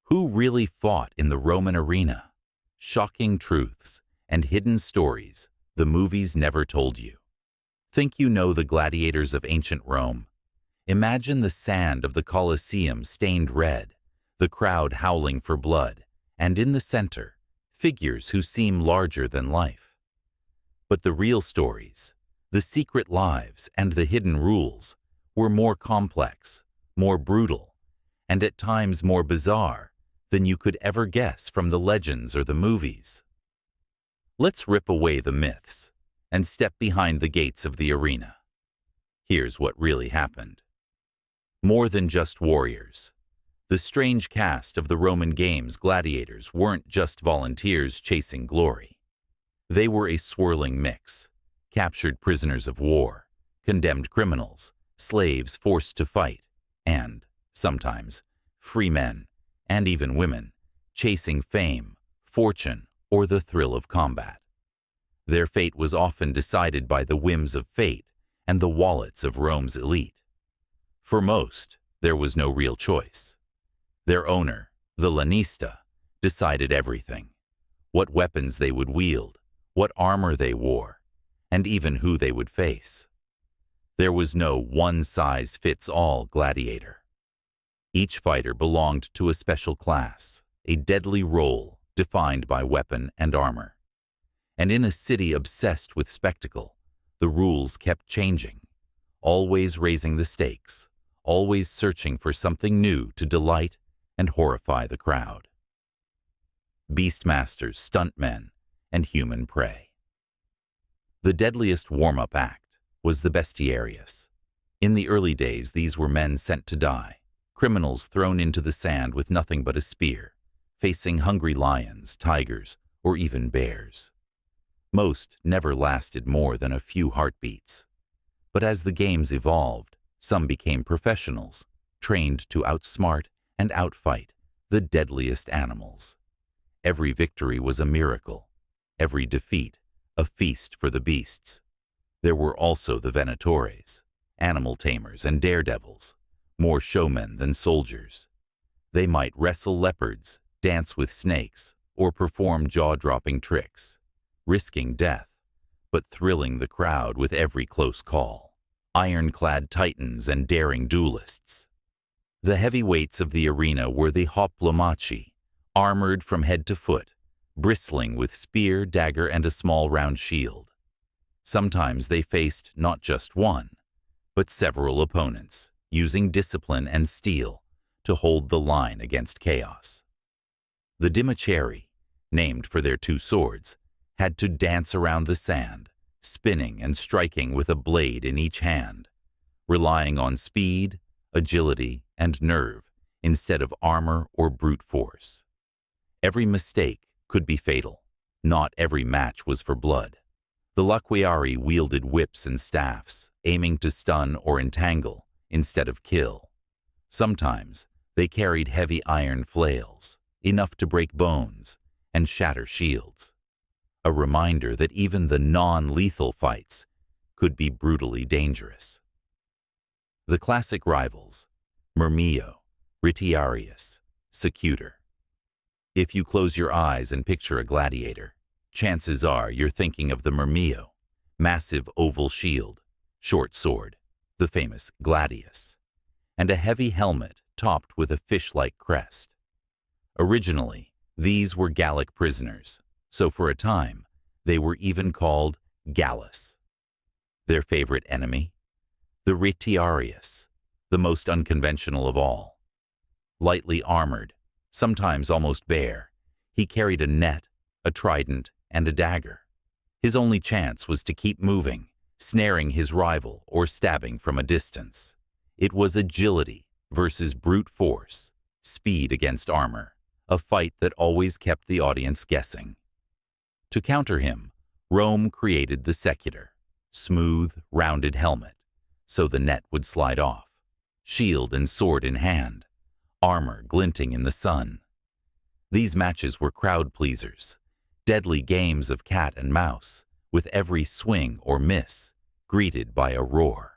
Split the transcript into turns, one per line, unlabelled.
Who really fought in the Roman arena? Shocking truths and hidden stories the movies never told you. Think you know the gladiators of ancient Rome? Imagine the sand of the Colosseum stained red, the crowd howling for blood, and in the center, figures who seem larger than life. But the real stories, the secret lives and the hidden rules, were more complex, more brutal, and at times more bizarre than you could ever guess from the legends or the movies. Let's rip away the myths and step behind the gates of the arena. Here's what really happened. More than just warriors. The strange cast of the Roman Games gladiators weren't just volunteers chasing glory. They were a swirling mix: captured prisoners of war, condemned criminals, slaves forced to fight, and, sometimes, free men, and even women, chasing fame, fortune, or the thrill of combat. Their fate was often decided by the whims of fate and the wallets of Rome's elite. For most, there was no real choice. Their owner, the lanista, decided everything: what weapons they would wield, what armor they wore, and even who they would face. There was no one-size-fits-all gladiator. Each fighter belonged to a special class, a deadly role defined by weapon and armor. And in a city obsessed with spectacle, the rules kept changing, always raising the stakes, always searching for something new to delight and horrify the crowd. Beastmasters, stuntmen, and human prey. The deadliest warm-up act was the bestiarius. In the early days, these were men sent to die, criminals thrown into the sand with nothing but a spear, facing hungry lions, tigers, or even bears. Most never lasted more than a few heartbeats. But as the games evolved, some became professionals, trained to outsmart and outfight the deadliest animals. Every victory was a miracle, every defeat a feast for the beasts. There were also the venatores, animal tamers and daredevils, more showmen than soldiers. They might wrestle leopards, dance with snakes, or perform jaw-dropping tricks, risking death, but thrilling the crowd with every close call. Ironclad titans and daring duelists. The heavyweights of the arena were the naumachiae, armored from head to foot, bristling with spear, dagger, and a small round shield. Sometimes they faced not just one, but several opponents, using discipline and steel to hold the line against chaos. The naumachiae, named for their two swords, had to dance around the sand, spinning and striking with a blade in each hand, relying on speed, agility, and nerve instead of armor or brute force. Every mistake could be fatal. Not every match was for blood. The laqueari wielded whips and staffs, aiming to stun or entangle instead of kill. Sometimes they carried heavy iron flails, enough to break bones and shatter shields. A reminder that even the non-lethal fights could be brutally dangerous. The classic rivals: murmillo, retiarius, secutor. If you close your eyes and picture a gladiator, chances are you're thinking of the murmillo, massive oval shield, short sword, the famous gladius, and a heavy helmet topped with a fish-like crest. Originally, these were Gallic prisoners, so for a time, they were even called Gallus. Their favorite enemy? The retiarius, the most unconventional of all. Lightly armored, sometimes almost bare, he carried a net, a trident, and a dagger. His only chance was to keep moving, snaring his rival or stabbing from a distance. It was agility versus brute force, speed against armor, a fight that always kept the audience guessing. To counter him, Rome created the secutor, smooth, rounded helmet, so the net would slide off, shield and sword in hand, armor glinting in the sun. These matches were crowd pleasers, deadly games of cat and mouse, with every swing or miss greeted by a roar.